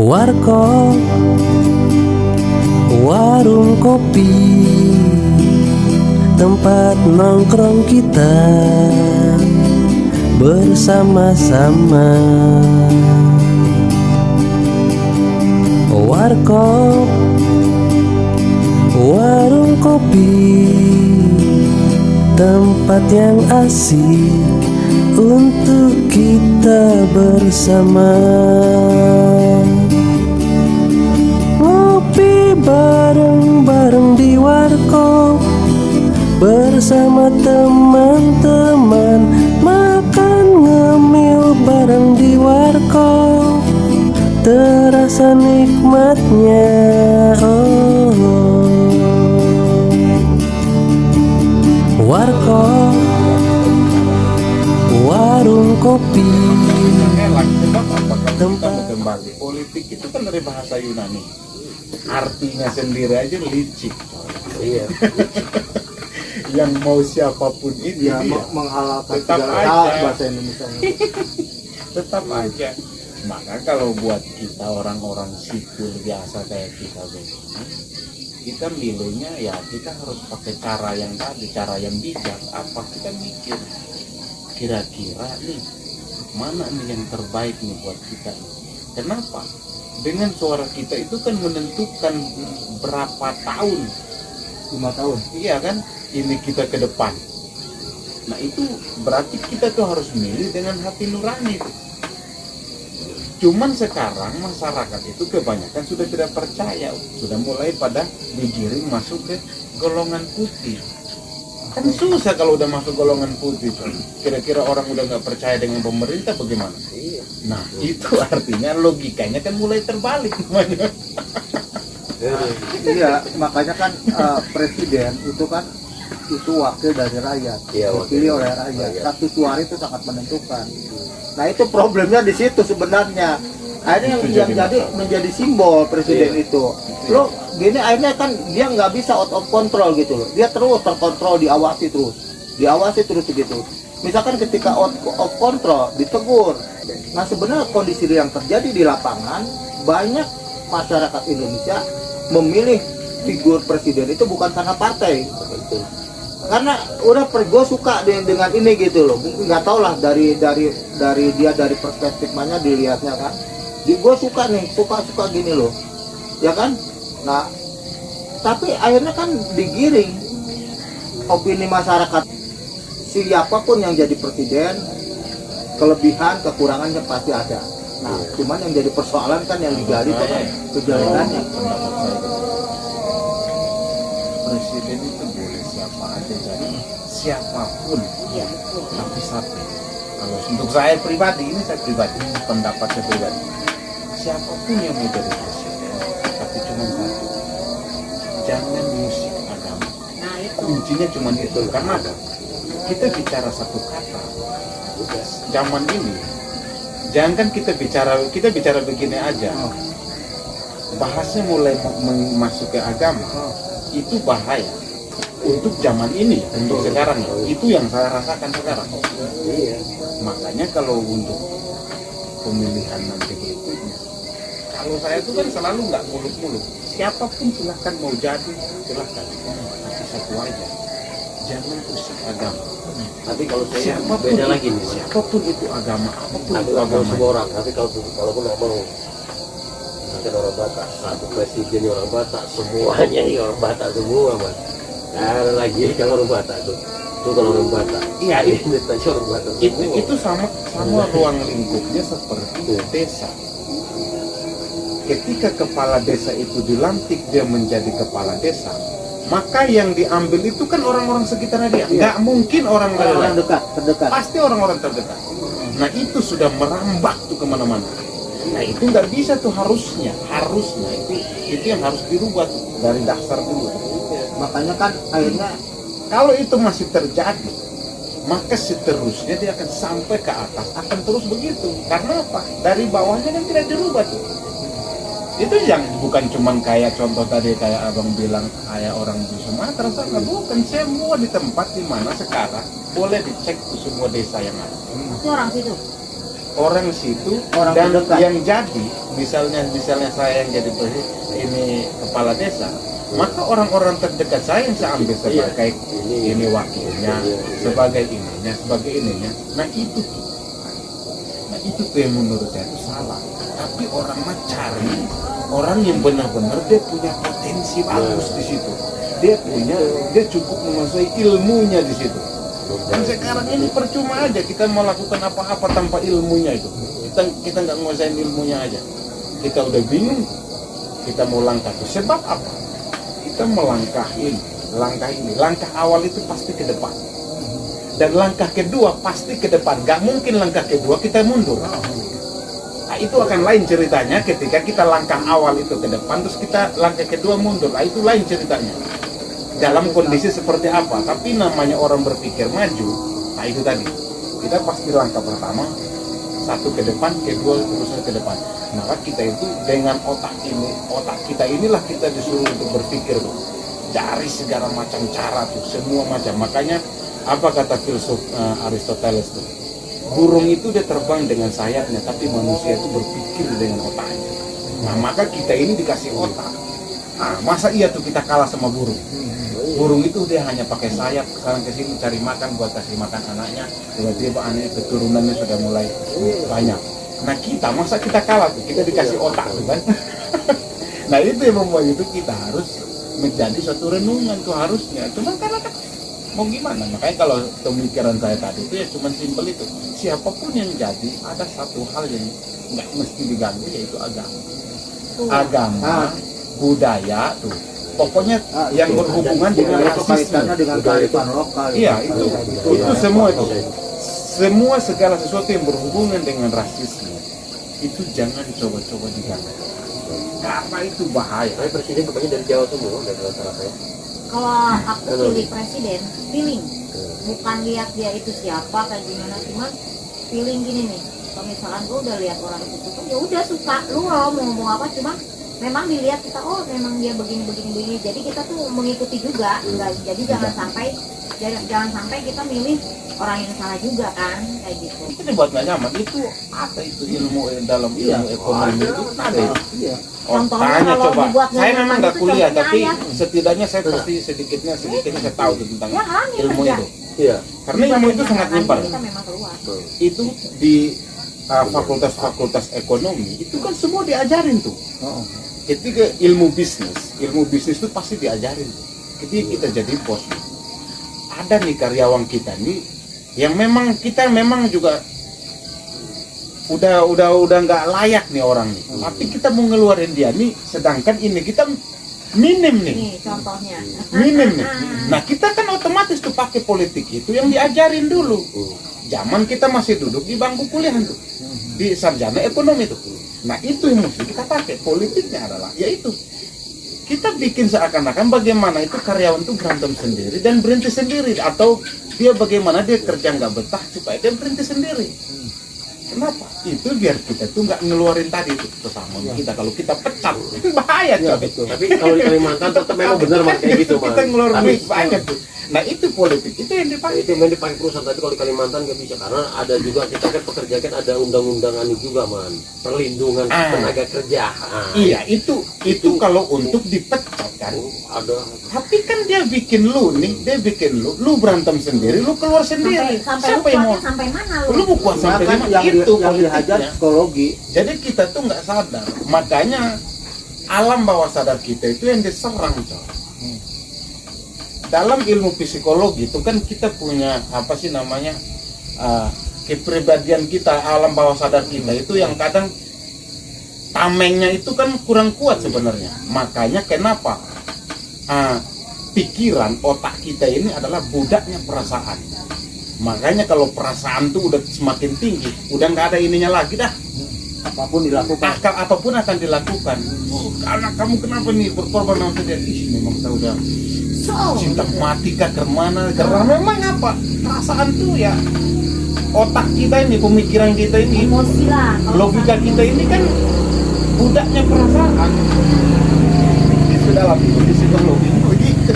Warkop, warung kopi, tempat nongkrong kita bersama-sama. Warkop, warung kopi, tempat yang asik untuk kita bersama. Ngopi bareng-bareng di warkop, bersama teman-teman, makan ngemil bareng di warkop, terasa nikmatnya. Warkop, warung kopi, tempat kembali. Politik itu kan dari bahasa Yunani, artinya sendiri aja licik. Iya. Yang mau siapapun itu Ya, dia menghalalkan tetap segala aja. hal bahasa Indonesia. tetap aja. Maka kalau buat kita orang-orang sipil biasa kayak kita begini, kita milihnya ya kita harus pakai cara yang tadi, cara yang bijak. Apa kita mikir kira-kira nih mana nih yang terbaik nih buat kita. Kenapa? Dengan suara kita itu kan menentukan berapa tahun, 5 tahun. iya kan, ini kita ke depan. Nah itu berarti kita tuh harus milih dengan hati nurani tuh. Cuman sekarang masyarakat itu kebanyakan sudah tidak percaya, sudah mulai pada digiring masuk ke golongan putih. Kan susah kalau udah masuk golongan putih tuh. Kira-kira orang udah nggak percaya dengan pemerintah bagaimana? Nah itu artinya logikanya kan mulai terbalik namanya. Iya, makanya kan presiden itu kan itu wakil dari rakyat, Iya, dipilih oleh rakyat. Satu suara itu sangat menentukan. Nah itu problemnya di situ sebenarnya. Akhirnya yang jadi menjadi simbol presiden itu. Lo gini akhirnya kan dia nggak bisa out of control gitu loh. Dia terus terkontrol, diawasi terus gitu. Misalkan ketika out of control ditegur. Nah sebenarnya kondisi yang terjadi di lapangan, banyak masyarakat Indonesia memilih figur presiden itu bukan karena partai. Karena udah gue suka dengan ini gitu loh, nggak tau lah dari dia dari perspektif mana dilihatnya kan, gue suka nih, suka gini loh, ya kan. Nah tapi akhirnya kan digiring opini masyarakat, siapapun yang jadi presiden kelebihan kekurangannya pasti ada. Nah cuman yang jadi persoalan kan yang digali itu kan kejalanannya. Presiden itu boleh siapa aja jadi siapapun, tapi satu, kalau untuk saya pribadi, ini saya pribadi, pendapat saya pribadi, siapapun yang mau jadi presiden, tapi cuma satu, jangan musik agama. Nah itu kuncinya cuma itu. Karena apa? Kita bicara satu kata zaman ini, jangan kita bicara begini aja, bahasnya mulai masuk ke agama, itu bahaya untuk zaman ini, untuk sekarang ya. Itu yang saya rasakan sekarang. Makanya kalau untuk pemilihan nanti berikutnya, kalau saya itu kan selalu nggak muluk-muluk, siapapun silahkan mau jadi silahkan, tapi satu aja, jangan usik agama. Tapi kalau saya Siapapun beda lagi nih. siapapun itu agama, apapun Tapi itu kalau agama. semua orang, tapi kalaupun nggak mau, misalkan orang Batak, satu presiden orang Batak, semuanya ini orang Batak semua, mas. Nah, ada lagi kalau orang Batak tuh kalau orang Batak. Iya, ini tadi orang Batak semua. Itu sama ruang lingkupnya seperti desa. Ketika kepala desa itu dilantik dia menjadi kepala desa, maka yang diambil itu kan orang-orang sekitarnya dia. Nggak mungkin orang lain, terdekat. pasti orang-orang terdekat. Nah itu sudah merambah tuh kemana-mana. Nah itu nggak bisa tuh, harusnya itu yang harus dirubah tuh, dari dasar dulu. Makanya kan akhirnya Kalau itu masih terjadi, maka seterusnya dia akan sampai ke atas, akan terus begitu. Karena apa? Dari bawahnya kan tidak dirubah tuh. Itu yang bukan cuman kayak contoh tadi kayak abang bilang kayak orang di Sumatera sana, bukan, semua di tempat di mana sekarang boleh dicek tuh semua desa yang ada. Itu orang situ. orang situ Orang dan terdekat. yang jadi misalnya saya yang jadi ini kepala desa, maka orang-orang terdekat saya yang saya ambil sebagai ini wakilnya, sebagai ininya. Nah itu tuh yang menurut saya itu salah. Tapi orang mah cari orang yang benar-benar dia punya potensi bagus di situ. Dia cukup menguasai ilmunya di situ. Dan sekarang ini percuma aja kita melakukan apa-apa tanpa ilmunya itu. Kita nggak nguasain ilmunya aja. Kita udah bingung. Kita mau langkah tuh. Sebab apa? Kita melangkah ini. Langkah awal itu pasti ke depan. Dan langkah kedua pasti ke depan. Nggak mungkin langkah kedua kita mundur. Nah, itu akan lain ceritanya ketika kita langkah awal itu ke depan, terus kita langkah kedua mundur. Nah, itu lain ceritanya. Dalam kondisi seperti apa, tapi namanya orang berpikir maju, nah itu tadi, kita pasti langkah pertama, satu ke depan, kedua terus ke depan. Maka kita itu dengan otak kita inilah kita disuruh untuk berpikir tuh, dari segala macam cara tuh, semua macam. Makanya apa kata filsuf Aristoteles tuh, burung itu dia terbang dengan sayapnya, tapi manusia itu berpikir dengan otaknya. Nah maka kita ini dikasih otak. Nah, masa iya tuh kita kalah sama burung? Burung itu dia hanya pakai sayap sekarang ke sini cari makan buat kasih makan anaknya, tiba-tiba anaknya keturunannya sudah mulai banyak. Nah kita masa kita kalah tuh, kita dikasih otak tuh kan. Nah itu yang membuat itu kita harus menjadi suatu renungan tuh harusnya. Cuman karena kan mau gimana? Makanya kalau pemikiran saya tadi itu ya cuman simpel itu. Siapapun yang jadi ada satu hal yang nggak mesti diganggu yaitu agama. Agama, budaya tuh. Pokoknya yang berhubungan dengan kaitannya dengan kearifan lokal. Iya, itu semua itu. Semua segala sesuatu yang berhubungan dengan rasisme itu jangan coba-coba diganggu. Karena itu bahaya. Tapi presiden kebanyakan dari Jawa semua, dari rata-rata ya. Kalau aku pilih presiden, feeling, bukan lihat dia itu siapa kayak gimana, cuman feeling gini nih. Kalau misalkan gue udah lihat orang itu tuh, ya udah suka, lu mau ngomong apa, cuman memang dilihat kita, oh memang dia begini, jadi kita tuh mengikuti juga, enggak, jadi jangan sampai kita milih orang yang salah juga kan, kayak gitu. Itu dibuat nggak nyaman. Itu apa itu ilmu dalam ilmu ekonomi itu ada. Iya. Contohnya Tanya kalau coba. dibuat Saya nggak memang nyaman nggak itu kuliah, contohnya tapi ayat. setidaknya saya pasti sedikitnya saya tahu tuh tentang Ya kan, ilmu kerja. itu. Iya. Karena ilmu itu sangat nyebar. Kita memang keluar. Itu di fakultas-fakultas ekonomi itu kan semua diajarin tuh. Ketika ilmu bisnis itu pasti diajarin tuh. Ketika kita jadi bos, ada nih karyawan kita nih yang memang kita memang juga udah nggak layak nih orang nih. Tapi kita mau ngeluarin dia nih, sedangkan ini kita minim nih. Nih contohnya. Minim nih. Nah kita kan otomatis tuh pakai politik itu yang diajarin dulu. Zaman kita masih duduk di bangku kuliah tuh, di sarjana ekonomi tuh. Nah itu yang mesti kita pakai. Politiknya adalah yaitu kita bikin seakan-akan bagaimana itu karyawan tuh berantem sendiri dan berhenti sendiri, atau dia bagaimana dia kerja nggak betah supaya dia berhenti sendiri. Kenapa? Itu biar kita tuh nggak ngeluarin tadi tuh pesangon kita. Kalau kita pecat itu bahaya coy. Tapi kalau di Kalimantan tetap memang benar mas kayak gitu mas. Kita ngeluarin Tapi duit banyak tuh. Nah itu politik itu yang dipakai. itu memang dipakai perusahaan, tapi kalau di Kalimantan nggak bisa karena ada juga kita kan pekerja kan ada undang-undangan juga man, perlindungan tenaga kerja. Iya itu kalau untuk dipecat kan. Ada. Tapi kan dia bikin lu lu berantem sendiri, lu keluar sendiri. Sampai Siapa yang mau? sampai mana Lu mau kuat sampai Maka mana? yang Itu dihajar politiknya. psikologi. Jadi kita tuh nggak sadar. Makanya alam bawah sadar kita itu yang diserang coy. Dalam ilmu psikologi itu kan kita punya apa sih namanya kepribadian kita, alam bawah sadar kita itu yang kadang tamengnya itu kan kurang kuat sebenarnya. Makanya kenapa pikiran otak kita ini adalah budaknya perasaan. Makanya kalau perasaan tuh udah semakin tinggi, udah nggak ada ininya lagi dah. Apapun dilakukan. Akal apapun akan dilakukan. Oh, karena kamu kenapa nih berkorban sama dia? Ih, memang saya udah cinta mati kah kemana? Karena memang apa? Perasaan tuh ya otak kita ini, pemikiran kita ini, emosi lah. logika kita ini kan budaknya perasaan. Itu dalam ilmu psikologi begitu.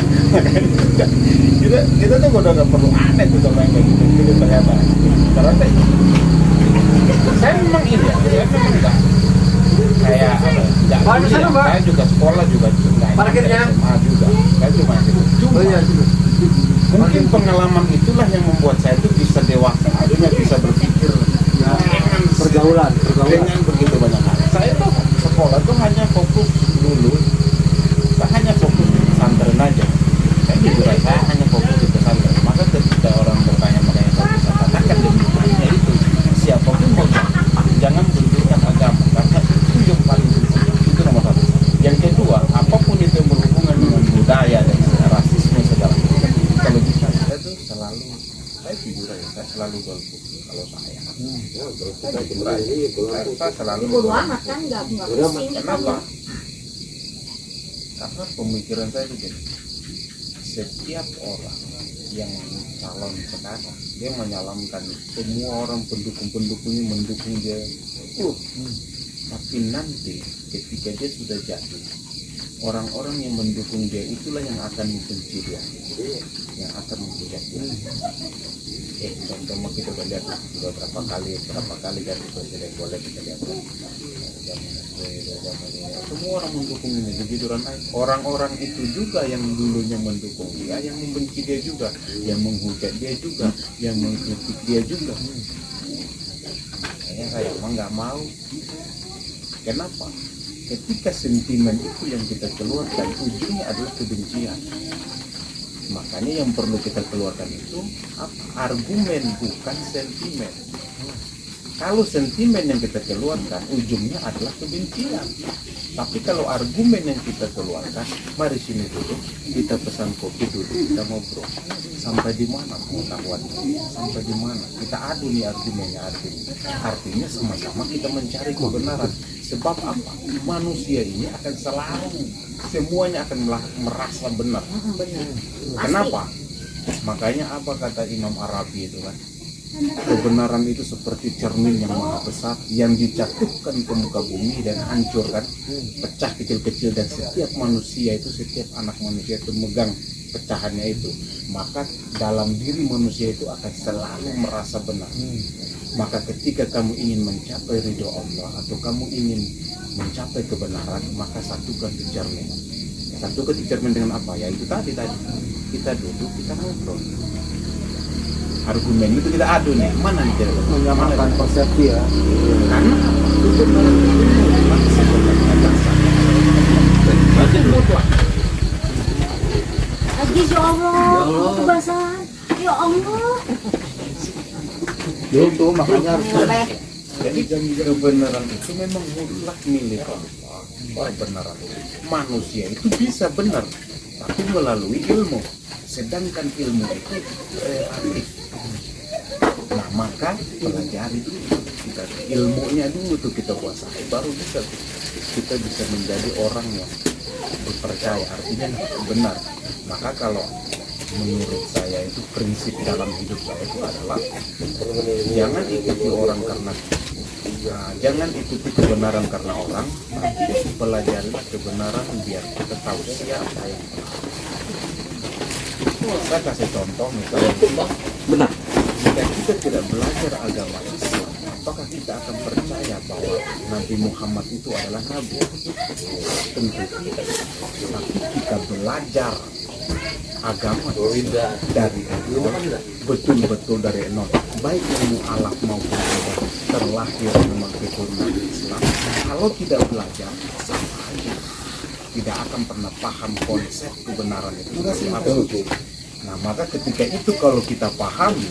kita tuh udah nggak perlu aneh tuh sama yang kayak gitu ternyata. Karena saya kuliah, saya juga sekolah juga nggak SMA juga, saya cuma gitu. Cuma mungkin pengalaman itulah yang membuat saya itu bisa dewasa, akhirnya bisa berpikir dengan pergaulan dengan begitu banyak hal. Saya tuh sekolah tuh hanya fokus dulu, saya hanya fokus di pesantren aja. Saya jujur aja, saya hanya fokus di pesantren. Maka ketika orang bertanya mengenai saya bisa katakan demikiannya itu siapapun mau jangan benturkan agama, karena itu yang paling prinsip, itu nomor satu. Yang kedua, apapun itu yang berhubungan dengan budaya dan rasisme segala macam, kalau bisa saya tuh selalu, saya jujur aja, saya selalu golput kalau saya. Saya jujur aja, saya selalu bodo amat kan, nggak pusing kita. Kenapa? Karena pemikiran saya begini, setiap orang yang calon sekarang dia menyalamkan semua orang pendukung-pendukungnya mendukung dia, tapi nanti ketika dia sudah jadi, orang-orang yang mendukung dia itulah yang akan membenci dia, yang akan menghujat dia. Contoh kita lihat berapa kali ganti presiden, boleh kita lihat semua orang mendukung ini begitu naik. Orang-orang itu juga yang dulunya mendukung dia, yang membenci dia juga, yang menghujat dia juga, yang mengkritik dia juga. Saya emang nggak mau. Kenapa? Ketika sentimen itu yang kita keluarkan, ujungnya adalah kebencian. Makanya yang perlu kita keluarkan itu apa? Argumen, bukan sentimen. Kalau sentimen yang kita keluarkan, ujungnya adalah kebencian. Tapi kalau argumen yang kita keluarkan, mari sini dulu, kita pesan kopi dulu, kita ngobrol. Sampai di mana pengetahuannya? Sampai di mana? Kita adu nih argumennya, artinya sama-sama kita mencari kebenaran. Sebab apa? Manusia ini akan selalu, semuanya akan merasa benar. Kenapa? Makanya apa kata Imam Arabi itu kan? Kebenaran itu seperti cermin yang maha besar yang dijatuhkan ke muka bumi dan hancurkan, pecah kecil-kecil, dan setiap manusia itu, setiap anak manusia itu megang pecahannya itu, maka dalam diri manusia itu akan selalu merasa benar. Maka ketika kamu ingin mencapai ridho Allah atau kamu ingin mencapai kebenaran, maka satukan di cermin. Satukan di cermin dengan apa? Ya itu tadi kita duduk, kita ngobrol. Argumen itu kita adu nih, mana nih kita menyamakan persepsi ya. Karena apa? Itu benar mutlak. Lagi ya Allah, kebasahan. Ya Allah. Belum tuh makanya harus Jadi kebenaran itu memang mutlak milik Allah. Kebenaran itu manusia itu bisa benar, tapi melalui ilmu. Sedangkan ilmu itu relatif. Nah maka pelajari dulu, kita ilmunya dulu tuh kita kuasai, baru kita bisa menjadi orang yang dipercaya, artinya benar. Maka kalau menurut saya itu prinsip dalam hidup saya itu adalah jangan ikuti orang karena jangan ikuti kebenaran karena orang, tapi pelajarilah kebenaran biar kita tahu siapa yang benar. Saya kasih contoh misalnya, Benar. jika kita tidak belajar agama Islam, apakah kita akan percaya bahwa Nabi Muhammad itu adalah Nabi? Tentu tidak. Tapi kita belajar agama Islam dari nol, betul-betul dari nol, baik yang mu'alaf maupun tidak terlahir memang keturunan Islam. Kalau tidak belajar, sama aja tidak akan pernah paham konsep kebenaran itu. Nah maka ketika itu kalau kita pahami,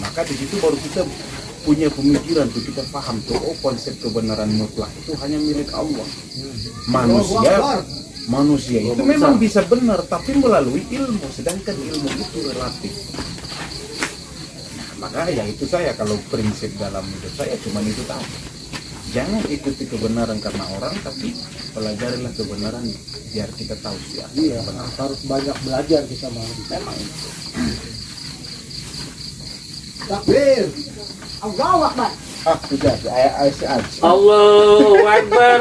maka di situ baru kita punya pemikiran tuh, kita paham tuh, oh konsep kebenaran mutlak itu hanya milik Allah. Manusia itu memang bisa benar, tapi melalui ilmu, sedangkan ilmu itu relatif. Nah, maka ya itu saya, kalau prinsip dalam hidup saya cuma itu tadi. Jangan ikuti kebenaran karena orang, tapi pelajarilah kebenaran biar kita tahu siapa. Iya, harus banyak belajar kita Memang itu. Takbir. Allahu Akbar. Sudah, ayat. Allahu Akbar.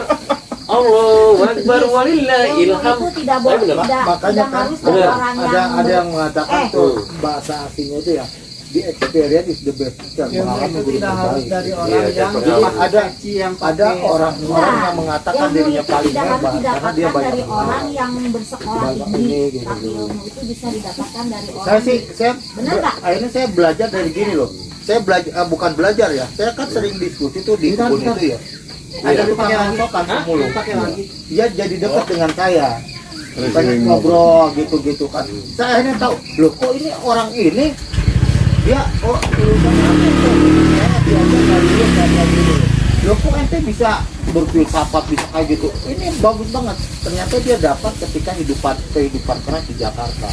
Allahu Akbar walillahil Ilmu hamd. itu tidak boleh, Benar. tidak Makanya kan harus dari orang ada yang mengatakan Eh. tuh bahasa asingnya itu ya di experience is the best. Pengalaman itu guru tidak harus terbaik. dari Iya, orang dan yang pengalaman. Ada orang-orang yang mengatakan ilmu dirinya itu paling tidak harus hebat karena didapatkan dia banyak dari pengalaman. orang yang bersekolah Banyak tinggi, ini, gitu. tapi ilmu itu bisa didapatkan dari orang Saya Benar nggak? akhirnya saya belajar dari gini loh. Saya belajar bukan belajar ya. Saya kan sering diskusi tuh di kebun itu ya. Ada tukang rongsokan pemulung. Dia jadi dekat dengan saya. Banyak ngobrol gitu-gitu kan. Saya akhirnya tahu, loh kok ini orang ini dia lulusan apa itu? Saya diajar dari dulu kayak gini. Loh kok ente bisa berfilsafat bisa kayak gitu? Ini bagus banget. Ternyata dia dapat ketika kehidupan keras di Jakarta.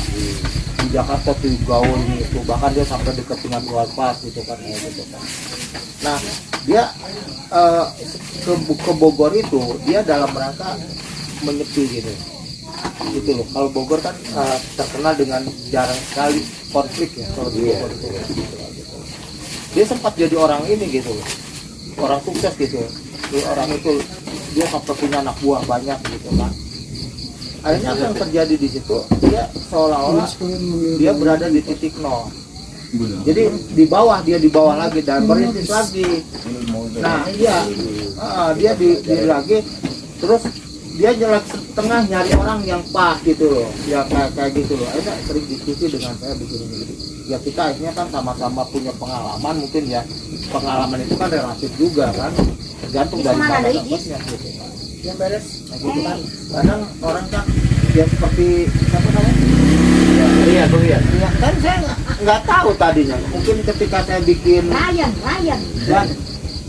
Di Jakarta tuh gaul gitu, bahkan dia sampai dekat dengan Walpas gitu kan, gitu kan. Nah dia ke Bogor itu dia dalam rangka menyepi gitu loh. Kalau Bogor kan terkenal dengan jarang sekali konflik ya kalau di Bogor itu gitu. Dia sempat jadi orang ini gitu loh, orang sukses gitu. Orang itu dia sampai punya anak buah banyak gitu kan. Akhirnya apa yang terjadi di situ, dia seolah-olah dia berada di titik nol. Jadi di bawah lagi dan berintis lagi. Nah iya, dia di lagi, terus dia jalan setengah nyari orang yang pas gitu loh, ya kayak gitu loh. Akhirnya sering diskusi dengan saya begini. Ya kita akhirnya kan sama-sama punya pengalaman mungkin ya. Pengalaman itu kan relatif juga kan, tergantung dari mana dapatnya gitu. Yang beres, nah, gitu kan. Kadang orang kan ya seperti siapa namanya? Iya, Ya kan saya nggak tahu tadinya. Mungkin ketika saya bikin Ryan dan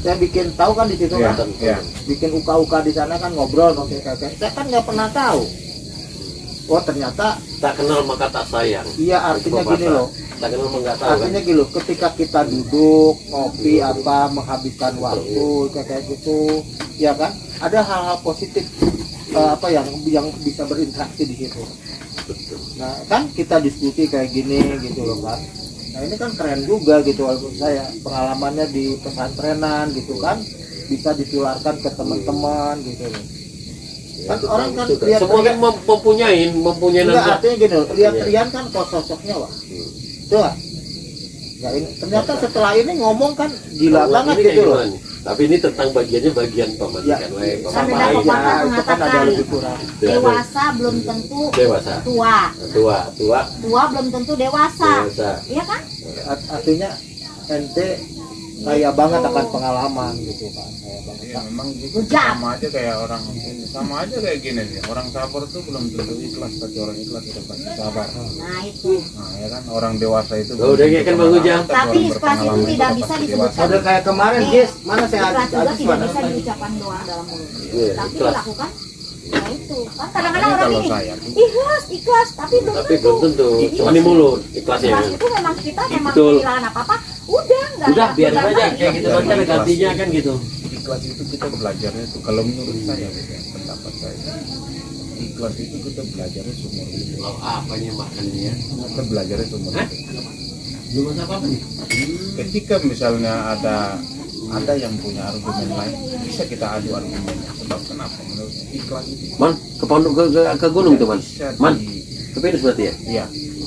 saya bikin tahu kan di situ kan, bikin uka di sana kan ngobrol pakai kakek. Saya kan nggak pernah tahu. Oh ternyata tak kenal maka tak sayang. iya artinya gini loh. Tak kenal maka nggak tahu kan. Artinya gini loh, ketika kita duduk ngopi apa menghabiskan waktu kayak gitu, ya kan? Ada hal-hal positif apa yang bisa berinteraksi di situ. Nah kan kita diskusi kayak gini gitu loh kan. Nah ini kan keren juga gitu walaupun saya pengalamannya di pesantrenan gitu kan bisa ditularkan ke teman-teman gitu loh. Kan orang kan lihat semua kan mempunyai enggak, nanti. artinya gini loh, lihat Rian kan kok sosoknya wah. Tuh kan? Nah, ini, ternyata setelah ini ngomong kan gila banget gitu loh. Tapi ini tentang bagian pematikan Ya, Kan beda Iya, pepatah itu kan ada mengatakan lebih kurang. dewasa belum tentu dewasa. tua, Tua belum tentu dewasa, dewasa. iya kan? Artinya ente kaya banget akan pengalaman gitu kan, kaya banget. Ya memang gitu sama aja kayak orang sama aja kayak gini sih. Orang sabar tuh belum tentu ikhlas, tapi orang ikhlas itu pasti sabar. Nah itu. Nah ya kan orang dewasa itu. Oh, udah kayak kan Bang Ujang. Tapi ikhlas itu tidak bisa disebutkan. Udah kayak kemarin guys, mana saya Ikhlas juga habis tidak mana? bisa diucapkan doang dalam mulut. Iya, Tapi ikhlas. dilakukan. Nah itu kan kadang-kadang orang Kalau ini saya tuh ikhlas tapi belum Tapi belum tentu. Jadi, Cuma di mulut ikhlasnya. Ikhlas itu memang kita memang Betul. kehilangan apa-apa, udah nggak. Udah biarin nggak aja lagi. kayak gitu kan ada gantinya kan gitu. ikhlas itu kita belajarnya tuh kalau menurut saya gitu ya, pendapat saya. Ikhlas itu kita belajarnya seumur hidup. Kalau apanya makannya? Kita belajarnya seumur Hah? hidup. Belum masak apa nih? Ketika misalnya ada yang punya argumen lain, bisa kita adu argumennya. Sebab kenapa? Menurut ikhlas itu Man, ke pondok ke gunung tuh man. bisa Man, ke Venus berarti ya? iya,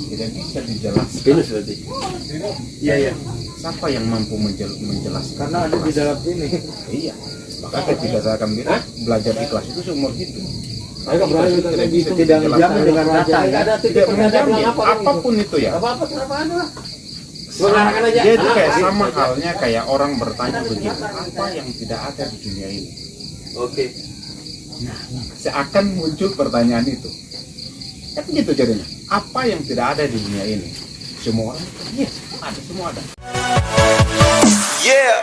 tidak bisa dijelaskan. Venus berarti. Iya. Siapa yang mampu menjelaskan? Karena ada di dalam sini. Iya. Maka ketika saya akan bilang belajar ikhlas itu seumur hidup. Agak berani Ikhlas itu tidak bisa Tidak dijelaskan. menjamin dengan kata ya. Ada Tidak titik pengajar menjamin bilang apa kan gitu. apapun itu ya. Apa kenapa ada lah. Mengarahkan aja. Dia itu kayak Ah, sama halnya kayak orang bertanya begini, apa yang tidak ada di dunia ini? Oke. Seakan muncul pertanyaan itu. Tapi gitu jadinya. Apa yang tidak ada di dunia ini? Semua orang, yes, ada, semua ada. Yeah.